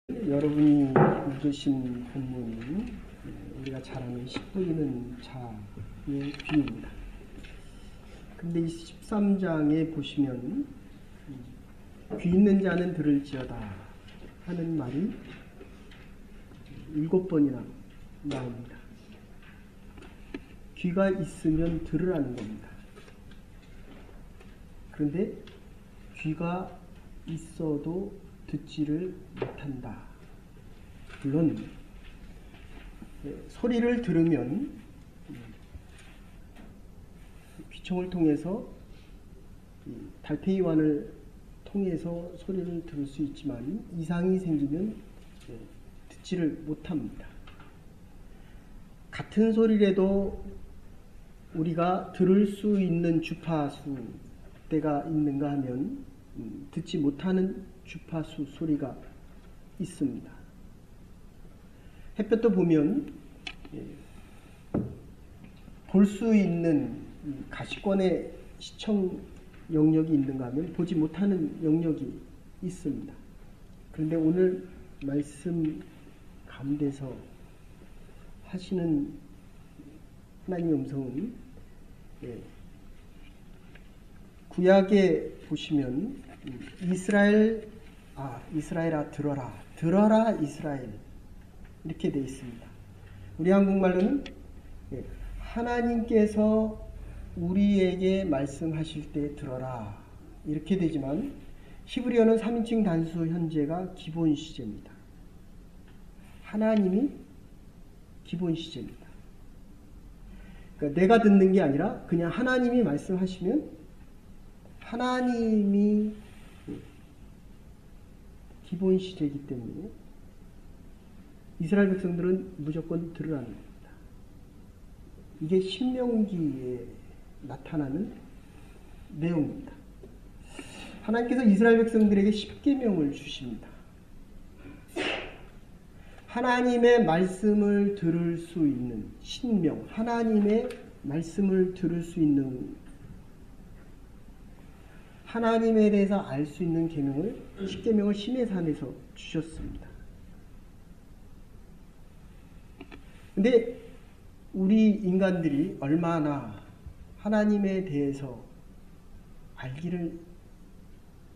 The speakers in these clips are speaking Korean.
여러분이 읽으신 본문은 우리가 잘 아는 10보이는 자의 비유입니다. 근데 이 13장에 보시면 귀 있는 자는 들을지어다 하는 말이 7번이나 나옵니다. 귀가 있으면 들으라는 겁니다. 그런데 귀가 있어도 듣지를 못한다. 물론 소리를 들으면 귀청을 통해서 달팽이관을 통해서 소리를 들을 수 있지만 이상이 생기면 듣지를 못합니다. 같은 소리라도 우리가 들을 수 있는 주파수 때가 있는가 하면 듣지 못하는 주파수 소리가 있습니다. 햇볕도 보면 볼 수 있는 가시권의 시청 영역이 있는가 하면 보지 못하는 영역이 있습니다. 그런데 오늘 말씀 가운데서 하시는 하나님의 음성은 구약에 보시면 이스라엘아 들어라 이스라엘 이렇게 되어 있습니다. 우리 한국말로는 하나님께서 우리에게 말씀하실 때 들어라 이렇게 되지만 히브리어는 3인칭 단수 현재가 기본 시제입니다. 하나님이 기본 시제입니다. 그러니까 내가 듣는 게 아니라 그냥 하나님이 말씀하시면 하나님이 기본 시제이기 때문에 이스라엘 백성들은 무조건 들으라는 겁니다. 이게 신명기에 나타나는 내용입니다. 하나님께서 이스라엘 백성들에게 10계명을 주십니다. 하나님의 말씀을 들을 수 있는 신명, 하나님의 말씀을 들을 수 있는 하나님에 대해서 알 수 있는 계명을 10계명을 시내산에서 주셨습니다. 근데 우리 인간들이 얼마나 하나님에 대해서 알기를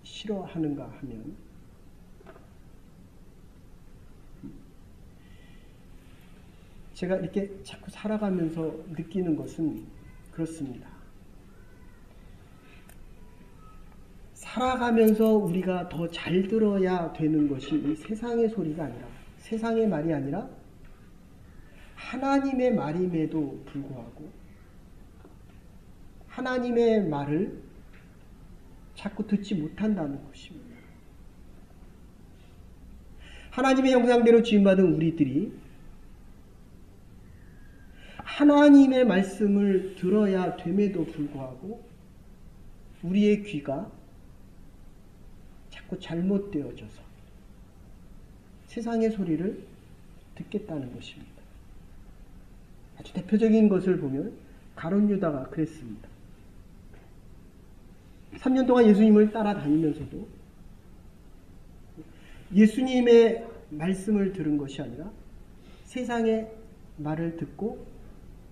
싫어하는가 하면 제가 이렇게 자꾸 살아가면서 느끼는 것은 그렇습니다. 살아가면서 우리가 더 잘 들어야 되는 것이 이 세상의 소리가 아니라 세상의 말이 아니라 하나님의 말임에도 불구하고 하나님의 말을 자꾸 듣지 못한다는 것입니다. 하나님의 형상대로 지음받은 우리들이 하나님의 말씀을 들어야 됨에도 불구하고 우리의 귀가 자꾸 잘못되어져서 세상의 소리를 듣겠다는 것입니다. 아주 대표적인 것을 보면 가룟 유다가 그랬습니다. 3년 동안 예수님을 따라다니면서도 예수님의 말씀을 들은 것이 아니라 세상의 말을 듣고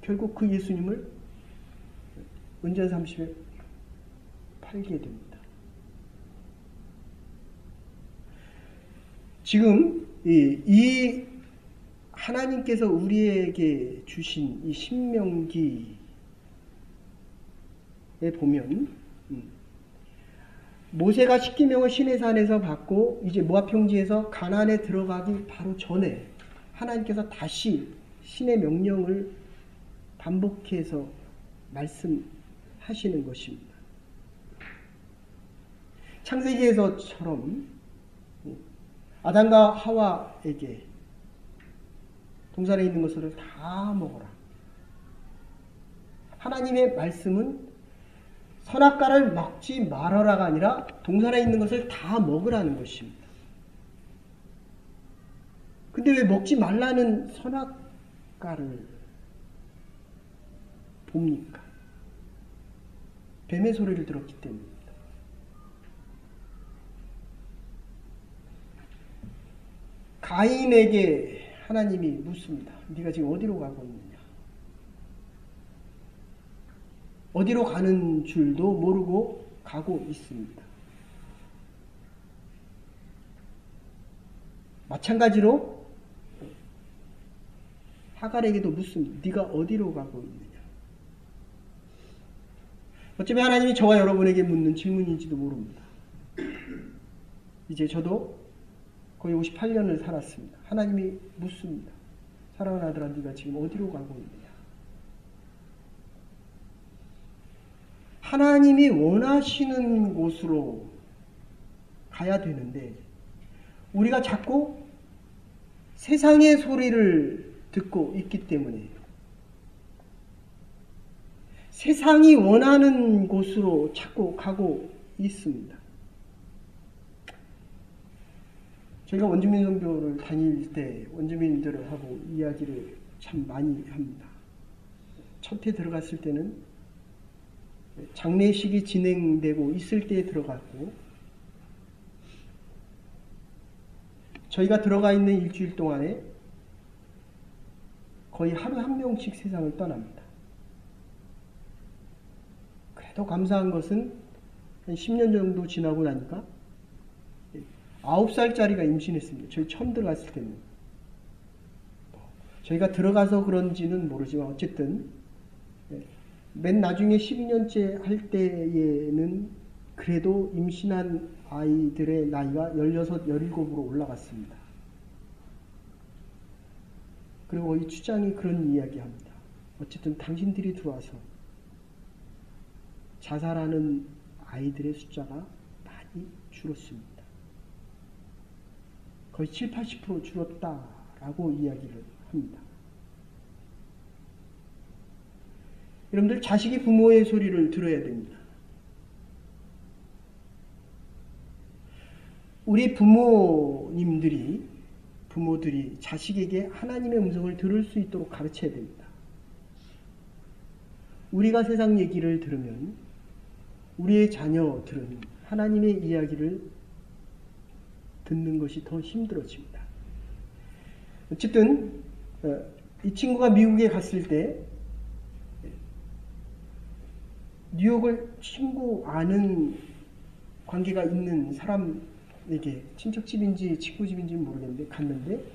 결국 그 예수님을 은전 30에 팔게 됩니다. 지금 이 하나님께서 우리에게 주신 이 신명기에 보면 모세가 10계명을 시내산에서 받고 이제 모압 평지에서 가나안에 들어가기 바로 전에 하나님께서 다시 신의 명령을 반복해서 말씀하시는 것입니다. 창세기에서처럼 아담과 하와에게 동산에 있는 것을 다 먹어라. 하나님의 말씀은 선악과를 먹지 말아라가 아니라 동산에 있는 것을 다 먹으라는 것입니다. 근데 왜 먹지 말라는 선악과를 봅니까? 뱀의 소리를 들었기 때문입니다. 가인에게 하나님이 묻습니다. 네가 지금 어디로 가고 있느냐? 어디로 가는 줄도 모르고 가고 있습니다. 마찬가지로 하갈에게도 묻습니다. 네가 어디로 가고 있느냐? 어쩌면 하나님이 저와 여러분에게 묻는 질문인지도 모릅니다. 이제 저도 거의 58년을 살았습니다. 하나님이 묻습니다. 사랑하는 아들아, 네가 지금 어디로 가고 있느냐? 하나님이 원하시는 곳으로 가야 되는데 우리가 자꾸 세상의 소리를 듣고 있기 때문에 세상이 원하는 곳으로 자꾸 가고 있습니다. 저희가 원주민 선교를 다닐 때 원주민들하고 이야기를 참 많이 합니다. 첫 해 들어갔을 때는 장례식이 진행되고 있을 때에 들어갔고 저희가 들어가 있는 일주일 동안에 거의 하루 한 명씩 세상을 떠납니다. 그래도 감사한 것은 한 10년 정도 지나고 나니까 9살짜리가 임신했습니다. 저희 처음 들어갔을 때는. 저희가 들어가서 그런지는 모르지만 어쨌든 맨 나중에 12년째 할 때에는 그래도 임신한 아이들의 나이가 16, 17으로 올라갔습니다. 그리고 이 추장이 그런 이야기합니다. 어쨌든 당신들이 들어와서 자살하는 아이들의 숫자가 많이 줄었습니다. 거의 7, 80% 줄었다라고 이야기를 합니다. 여러분들 자식이 부모의 소리를 들어야 됩니다. 우리 부모들이 자식에게 하나님의 음성을 들을 수 있도록 가르쳐야 됩니다. 우리가 세상 얘기를 들으면 우리의 자녀들은 하나님의 이야기를 듣는 것이 더 힘들어집니다. 어쨌든 이 친구가 미국에 갔을 때 뉴욕을 친구 아는 관계가 있는 사람에게 친척집인지 친구집인지는 모르겠는데 갔는데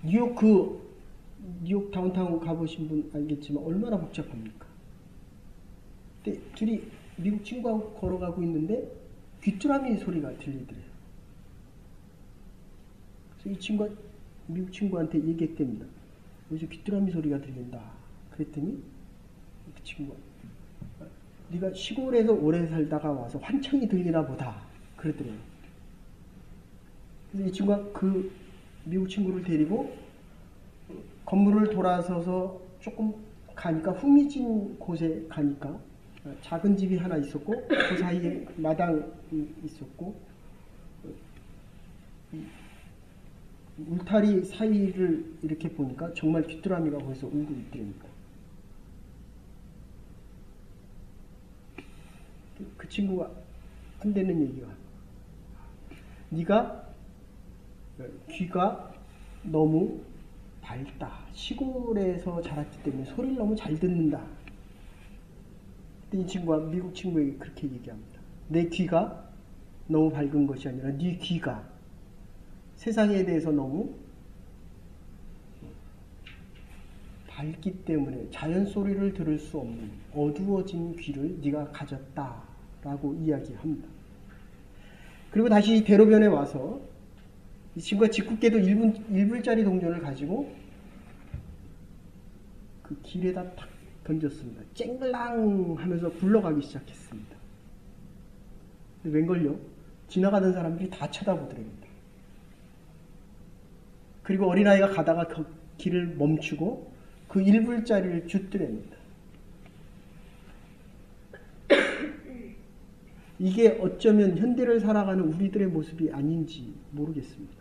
뉴욕 다운타운 가보신 분 알겠지만 얼마나 복잡합니까? 근데 둘이 미국 친구하고 걸어가고 있는데 귀뚜라미 소리가 들리더래요. 그래서 이 친구가 미국 친구한테 얘기했답니다. 여기서 귀뚜라미 소리가 들린다. 그랬더니 그 친구가 네가 시골에서 오래 살다가 와서 환청이 들리나 보다. 그러더래요. 그래서 이 친구가 그 미국 친구를 데리고 건물을 돌아서서 조금 가니까 후미진 곳에 가니까 작은 집이 하나 있었고 그 사이에 마당이 있었고 울타리 사이를 이렇게 보니까 정말 귀뚜라미가 거기서 울고 있더랍니다. 그 친구가 한다는 얘기가 네가 귀가 너무 밝다. 시골에서 자랐기 때문에 소리를 너무 잘 듣는다. 이 친구가 미국 친구에게 그렇게 얘기합니다. 내 귀가 너무 밝은 것이 아니라 네 귀가 세상에 대해서 너무 밝기 때문에 자연 소리를 들을 수 없는 어두워진 귀를 네가 가졌다라고 이야기합니다. 그리고 다시 대로변에 와서 이 친구가 짓궂게도 1불짜리 동전을 가지고 그 길에다 탁 던졌습니다. 쨍글랑 하면서 굴러가기 시작했습니다. 웬걸요? 지나가던 사람들이 다 쳐다보더랍니다. 그리고 어린아이가 가다가 그 길을 멈추고 그 1불짜리를 줍더랍니다. 이게 어쩌면 현대를 살아가는 우리들의 모습이 아닌지 모르겠습니다.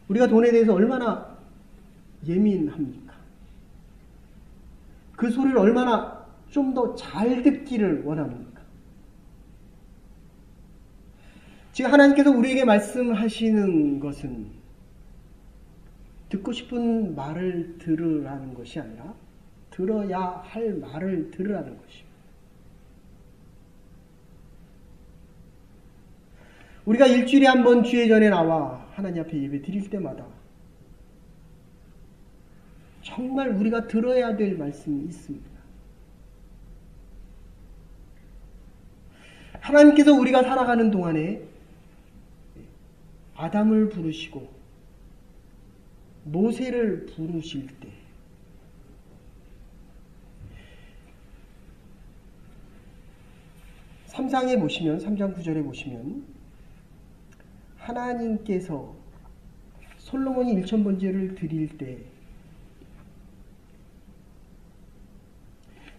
우리가 돈에 대해서 얼마나 예민합니까? 그 소리를 얼마나 좀 더 잘 듣기를 원합니까? 지금 하나님께서 우리에게 말씀하시는 것은 듣고 싶은 말을 들으라는 것이 아니라 들어야 할 말을 들으라는 것입니다. 우리가 일주일에 한 번 주의 전에 나와 하나님 앞에 예배 드릴 때마다 정말 우리가 들어야 될 말씀이 있습니다. 하나님께서 우리가 살아가는 동안에 아담을 부르시고 모세를 부르실 때 삼 장 9절에 보시면 하나님께서 솔로몬이 일천번제를 드릴 때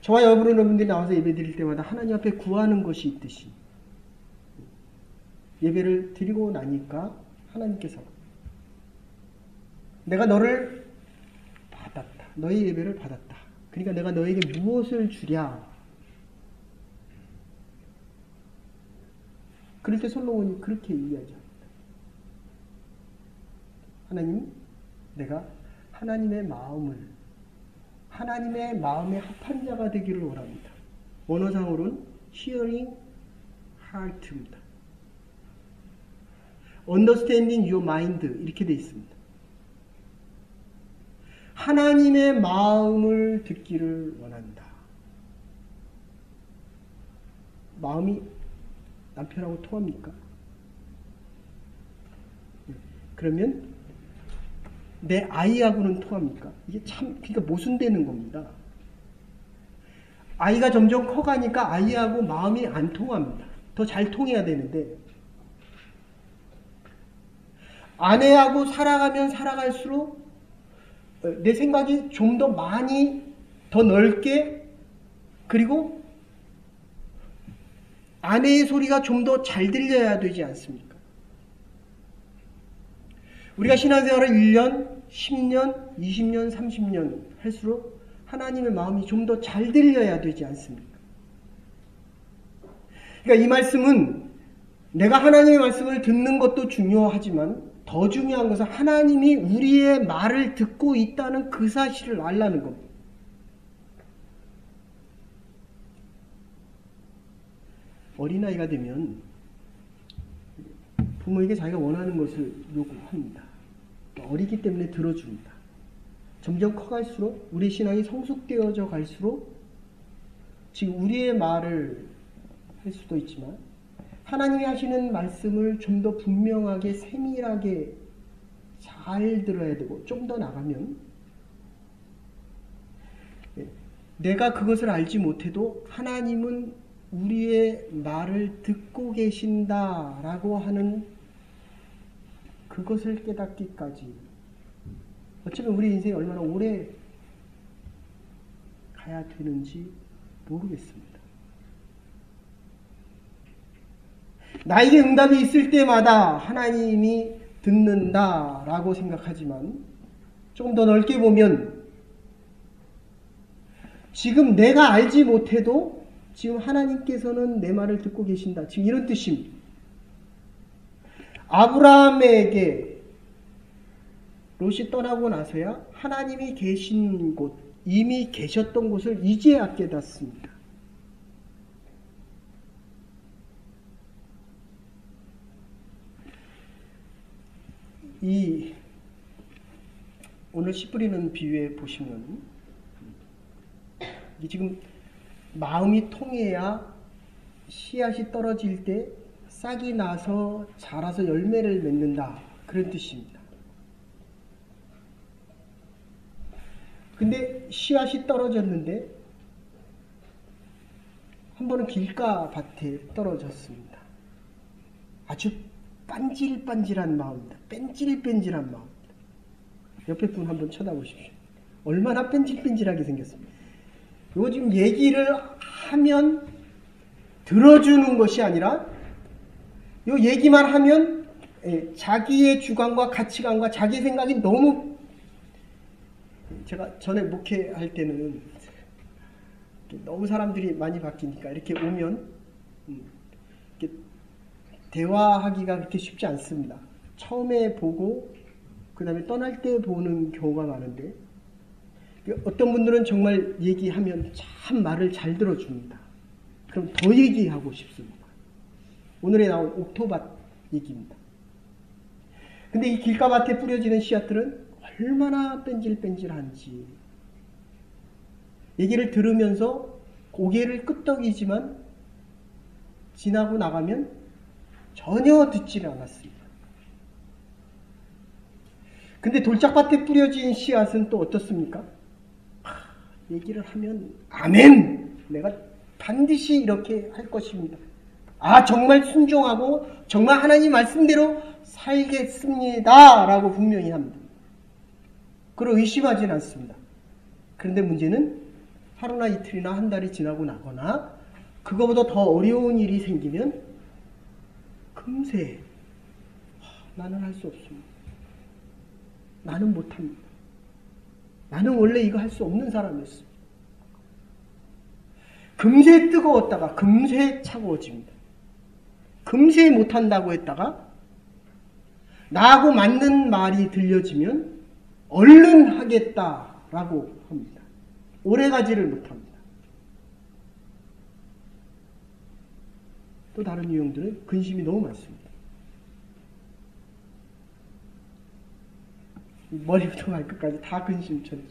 저와 여러분들이 나와서 예배 드릴 때마다 하나님 앞에 구하는 것이 있듯이 예배를 드리고 나니까 하나님께서 내가 너를 받았다. 너의 예배를 받았다. 그러니까 내가 너에게 무엇을 주랴. 그럴 때 솔로몬이 그렇게 이야기합니다. 하나님, 내가 하나님의 마음에 합한 자가 되기를 원합니다. 원어상으로는 hearing heart입니다. understanding your mind 이렇게 되어 있습니다. 하나님의 마음을 듣기를 원한다. 마음이 남편하고 통합니까? 그러면 내 아이하고는 통합니까? 이게 참 그러니까 모순되는 겁니다. 아이가 점점 커가니까 아이하고 마음이 안 통합니다. 더 잘 통해야 되는데 아내하고 살아가면 살아갈수록 내 생각이 좀 더 많이 더 넓게 그리고 아내의 소리가 좀 더 잘 들려야 되지 않습니까? 우리가 신앙생활을 1년, 10년, 20년, 30년 할수록 하나님의 마음이 좀 더 잘 들려야 되지 않습니까? 그러니까 이 말씀은 내가 하나님의 말씀을 듣는 것도 중요하지만 더 중요한 것은 하나님이 우리의 말을 듣고 있다는 그 사실을 알라는 겁니다. 어린아이가 되면 부모에게 자기가 원하는 것을 요구합니다. 어리기 때문에 들어줍니다. 점점 커갈수록 우리 신앙이 성숙되어져 갈수록 지금 우리의 말을 할 수도 있지만 하나님이 하시는 말씀을 좀 더 분명하게 세밀하게 잘 들어야 되고 좀 더 나가면 내가 그것을 알지 못해도 하나님은 우리의 말을 듣고 계신다라고 하는 그것을 깨닫기까지 어쩌면 우리 인생이 얼마나 오래 가야 되는지 모르겠습니다. 나에게 응답이 있을 때마다 하나님이 듣는다라고 생각하지만 조금 더 넓게 보면 지금 내가 알지 못해도 지금 하나님께서는 내 말을 듣고 계신다. 지금 이런 뜻입니다. 아브라함에게 롯이 떠나고 나서야 하나님이 계신 곳, 이미 계셨던 곳을 이제야 깨닫습니다. 이 오늘 씨 뿌리는 비유에 보시면 지금 마음이 통해야 씨앗이 떨어질 때 싹이 나서 자라서 열매를 맺는다. 그런 뜻입니다. 근데 씨앗이 떨어졌는데 한 번은 길가 밭에 떨어졌습니다. 아주 반질반질한 마음입니다. 뺀질뺀질한 마음입니다. 옆에 분 한번 쳐다보십시오. 얼마나 뺀질뺀질하게 생겼습니다. 이거 지금 얘기를 하면 들어주는 것이 아니라 이 얘기만 하면 자기의 주관과 가치관과 자기 생각이 너무 제가 전에 목회할 때는 너무 사람들이 많이 바뀌니까 이렇게 오면 이렇게 대화하기가 그렇게 쉽지 않습니다. 처음에 보고 그 다음에 떠날 때 보는 경우가 많은데 어떤 분들은 정말 얘기하면 참 말을 잘 들어줍니다. 그럼 더 얘기하고 싶습니다. 오늘에 나온 옥토밭 얘기입니다. 근데 이 길가밭에 뿌려지는 씨앗들은 얼마나 뺀질뺀질한지 얘기를 들으면서 고개를 끄덕이지만 지나고 나가면 전혀 듣지를 않았습니다. 근데 돌짝밭에 뿌려진 씨앗은 또 어떻습니까? 얘기를 하면 아멘! 내가 반드시 이렇게 할 것입니다. 정말 순종하고 정말 하나님 말씀대로 살겠습니다. 라고 분명히 합니다. 그걸 의심하지는 않습니다. 그런데 문제는 하루나 이틀이나 한 달이 지나고 나거나 그거보다 더 어려운 일이 생기면 금세 나는 할 수 없습니다. 나는 못합니다. 나는 원래 이거 할 수 없는 사람이었습니다. 금세 뜨거웠다가 금세 차가워집니다. 금세 못한다고 했다가 나하고 맞는 말이 들려지면 얼른 하겠다라고 합니다. 오래가지를 못합니다. 또 다른 유형들은 근심이 너무 많습니다. 머리부터 발끝까지 다 근심처럼.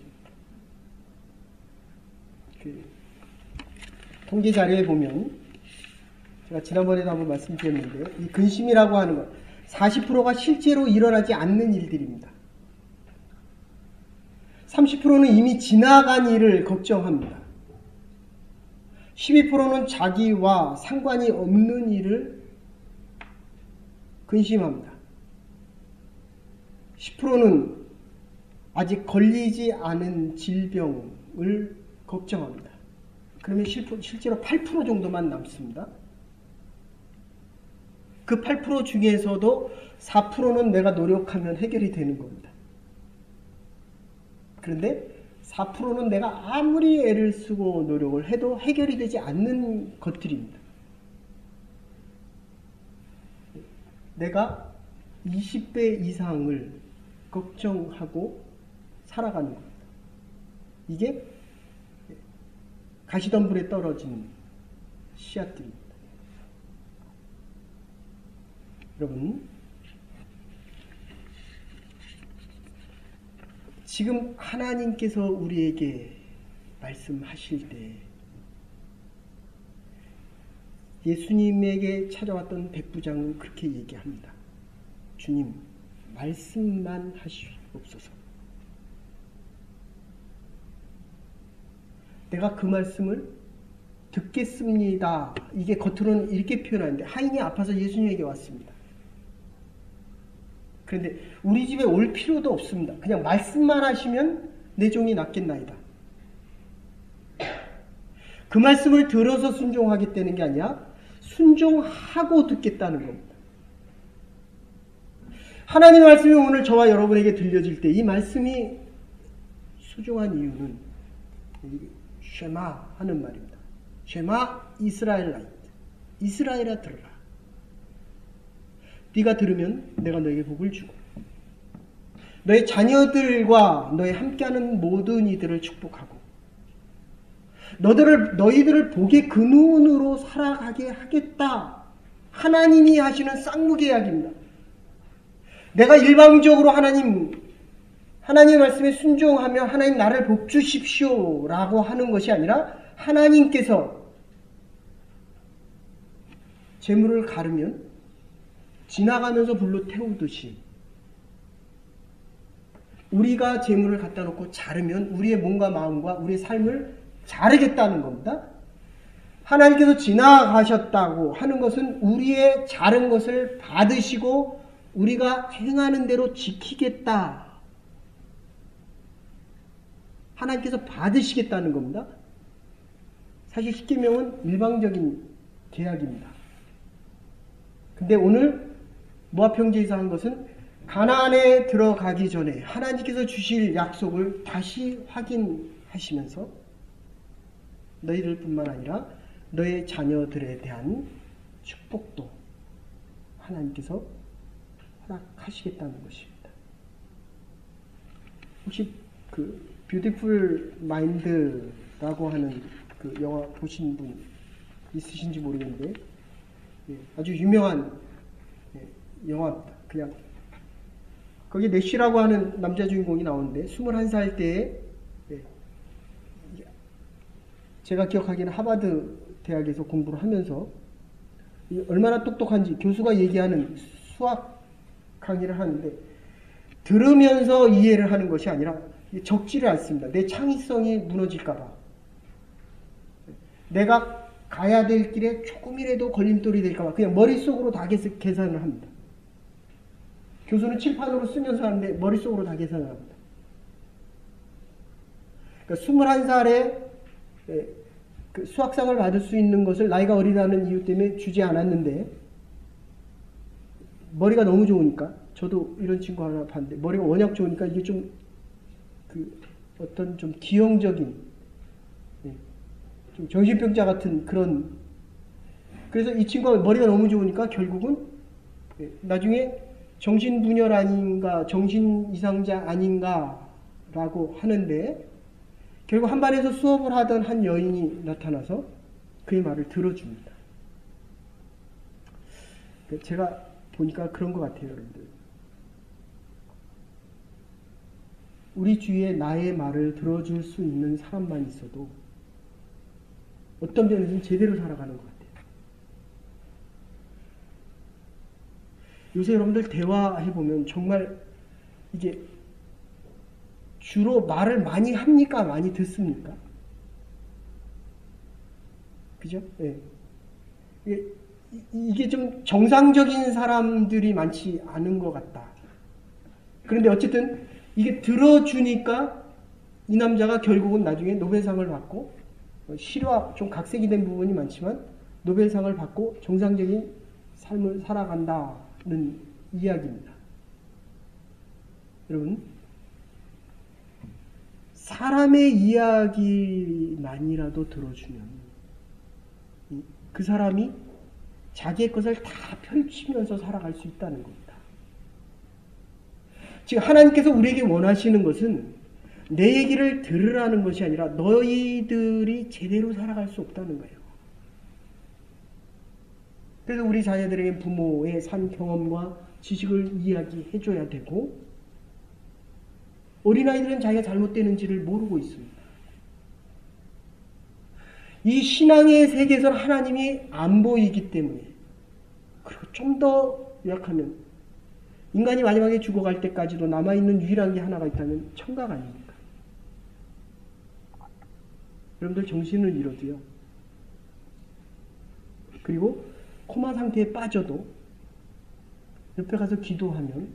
통계 자료에 보면 제가 지난번에도 한번 말씀드렸는데요. 이 근심이라고 하는 것 40%가 실제로 일어나지 않는 일들입니다. 30%는 이미 지나간 일을 걱정합니다. 12%는 자기와 상관이 없는 일을 근심합니다. 10%는 아직 걸리지 않은 질병을 걱정합니다. 그러면 실제로 8% 정도만 남습니다. 그 8% 중에서도 4%는 내가 노력하면 해결이 되는 겁니다. 그런데 4%는 내가 아무리 애를 쓰고 노력을 해도 해결이 되지 않는 것들입니다. 내가 20배 이상을 걱정하고 살아가는 겁니다. 이게 가시덤불에 떨어진 씨앗들입니다. 여러분, 지금 하나님께서 우리에게 말씀하실 때 예수님에게 찾아왔던 백부장은 그렇게 얘기합니다. 주님, 말씀만 하시옵소서. 내가 그 말씀을 듣겠습니다. 이게 겉으로는 이렇게 표현하는데 하인이 아파서 예수님에게 왔습니다. 그런데 우리 집에 올 필요도 없습니다. 그냥 말씀만 하시면 내 종이 낫겠나이다. 그 말씀을 들어서 순종하겠다는 게 아니라 순종하고 듣겠다는 겁니다. 하나님의 말씀이 오늘 저와 여러분에게 들려질 때 이 말씀이 소중한 이유는 쉐마 하는 말입니다. 쉐마 이스라엘라이트. 이스라엘아 들으라. 네가 들으면 내가 너에게 복을 주고 너의 자녀들과 너의 함께하는 모든 이들을 축복하고 너희들을 복의 근원으로 살아가게 하겠다. 하나님이 하시는 쌍무계약입니다. 내가 일방적으로 하나님 말씀에 순종하며 하나님 나를 복 주십시오 라고 하는 것이 아니라 하나님께서 재물을 가르면 지나가면서 불로 태우듯이 우리가 재물을 갖다 놓고 자르면 우리의 몸과 마음과 우리의 삶을 자르겠다는 겁니다. 하나님께서 지나가셨다고 하는 것은 우리의 자른 것을 받으시고 우리가 행하는 대로 지키겠다. 하나님께서 받으시겠다는 겁니다. 사실 십계명은 일방적인 계약입니다. 근데 오늘 모압 형제에서 한 것은 가나안에 들어가기 전에 하나님께서 주실 약속을 다시 확인하시면서 너희들 뿐만 아니라 너의 자녀들에 대한 축복도 하나님께서 허락하시겠다는 것입니다. 혹시 그 뷰티풀 마인드라고 하는 그 영화 보신 분 있으신지 모르겠는데 아주 유명한 영화입니다. 그냥 거기 내쉬라고 하는 남자 주인공이 나오는데 21살 때에 제가 기억하기에는 하버드 대학에서 공부를 하면서 얼마나 똑똑한지 교수가 얘기하는 수학 강의를 하는데 들으면서 이해를 하는 것이 아니라 적지를 않습니다. 내 창의성이 무너질까봐. 내가 가야 될 길에 조금이라도 걸림돌이 될까봐 그냥 머릿속으로 다 계산을 합니다. 교수는 칠판으로 쓰면서 하는데 머릿속으로 다 계산을 합니다. 그러니까 21살에 그 수학상을 받을 수 있는 것을 나이가 어리다는 이유 때문에 주지 않았는데 머리가 너무 좋으니까 저도 이런 친구 하나 봤는데 머리가 워낙 좋으니까 이게 좀 그 어떤 좀 기형적인 좀 정신병자 같은 그런 그래서 이 친구가 머리가 너무 좋으니까 결국은 나중에 정신분열 아닌가 정신 이상자 아닌가라고 하는데 결국 한반에서 수업을 하던 한 여인이 나타나서 그의 말을 들어줍니다. 제가 보니까 그런 것 같아요, 여러분들. 우리 주위에 나의 말을 들어줄 수 있는 사람만 있어도 어떤 면에서는 제대로 살아가는 것 같아요. 요새 여러분들 대화해보면 정말 이게 주로 말을 많이 합니까? 많이 듣습니까? 그죠? 네. 이게 좀 정상적인 사람들이 많지 않은 것 같다. 그런데 어쨌든 이게 들어주니까 이 남자가 결국은 나중에 노벨상을 받고 실화 좀 각색이 된 부분이 많지만 노벨상을 받고 정상적인 삶을 살아간다는 이야기입니다. 여러분 사람의 이야기만이라도 들어주면 그 사람이 자기의 것을 다 펼치면서 살아갈 수 있다는 겁니다. 지금 하나님께서 우리에게 원하시는 것은 내 얘기를 들으라는 것이 아니라 너희들이 제대로 살아갈 수 없다는 거예요. 그래서 우리 자녀들에게 부모의 산 경험과 지식을 이야기해줘야 되고 어린아이들은 자기가 잘못되는지를 모르고 있습니다. 이 신앙의 세계에서는 하나님이 안 보이기 때문에 그리고 좀 더 요약하면 인간이 마지막에 죽어갈 때까지도 남아있는 유일한 게 하나가 있다면 천각 아닙니까? 여러분들 정신을 잃어도요. 그리고 코마 상태에 빠져도 옆에 가서 기도하면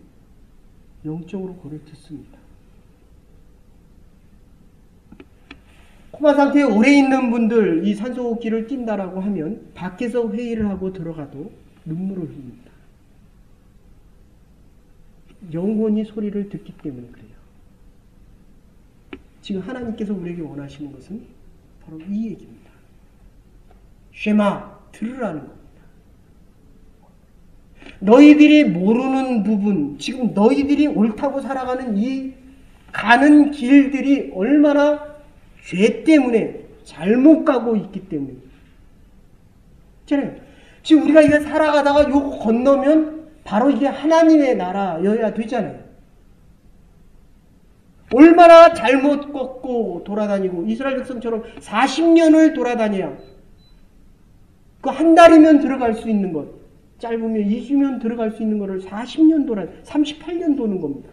영적으로 고를 듣습니다. 코마 상태에 오래 있는 분들 이 산소호흡기를 낀다라고 하면 밖에서 회의를 하고 들어가도 눈물을 흘립니다. 영혼이 소리를 듣기 때문에 그래요. 지금 하나님께서 우리에게 원하시는 것은 바로 이 얘기입니다. 쉐마, 들으라는 겁니다. 너희들이 모르는 부분, 지금 너희들이 옳다고 살아가는 이 가는 길들이 얼마나 죄 때문에 잘못 가고 있기 때문입니다. 지금 우리가 이게 살아가다가 요거 건너면 바로 이게 하나님의 나라여야 되잖아요. 얼마나 잘못 걷고 돌아다니고 이스라엘 백성처럼 40년을 돌아다녀야 그 한 달이면 들어갈 수 있는 것 짧으면 2주면 들어갈 수 있는 것을 40년 38년 도는 겁니다.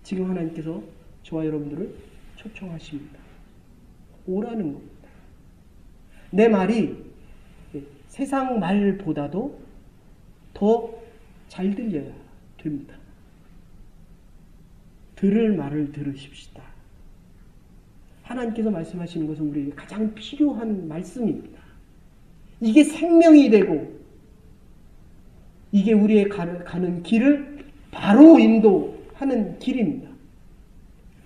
지금 하나님께서 저와 여러분들을 초청하십니다. 오라는 겁니다. 내 말이 세상 말보다도 더 잘 들려야 됩니다. 들을 말을 들으십시다. 하나님께서 말씀하시는 것은 우리에게 가장 필요한 말씀입니다. 이게 생명이 되고 이게 우리의 가는 길을 바로 인도하는 길입니다.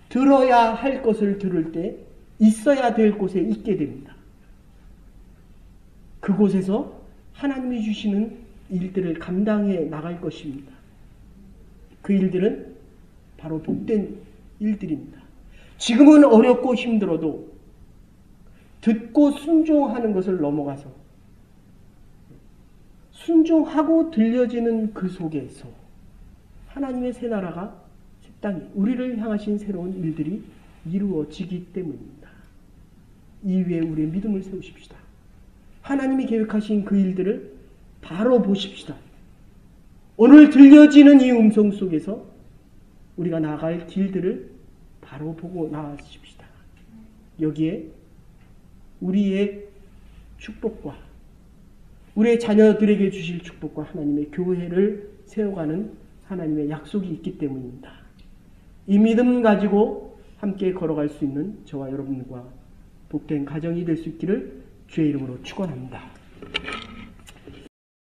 들어야 할 것을 들을 때 있어야 될 곳에 있게 됩니다. 그곳에서 하나님이 주시는 일들을 감당해 나갈 것입니다. 그 일들은 바로 복된 일들입니다. 지금은 어렵고 힘들어도 듣고 순종하는 것을 넘어가서 순종하고 들려지는 그 속에서 하나님의 새 나라가 새 땅에 우리를 향하신 새로운 일들이 이루어지기 때문입니다. 이 위에 우리의 믿음을 세우십시다. 하나님이 계획하신 그 일들을 바로 보십시다. 오늘 들려지는 이 음성 속에서 우리가 나아갈 길들을 바로 보고 나아가십시다. 여기에 우리의 축복과 우리의 자녀들에게 주실 축복과 하나님의 교회를 세워가는 하나님의 약속이 있기 때문입니다. 이 믿음 가지고 함께 걸어갈 수 있는 저와 여러분과 복된 가정이 될 수 있기를 주의 이름으로 축원합니다.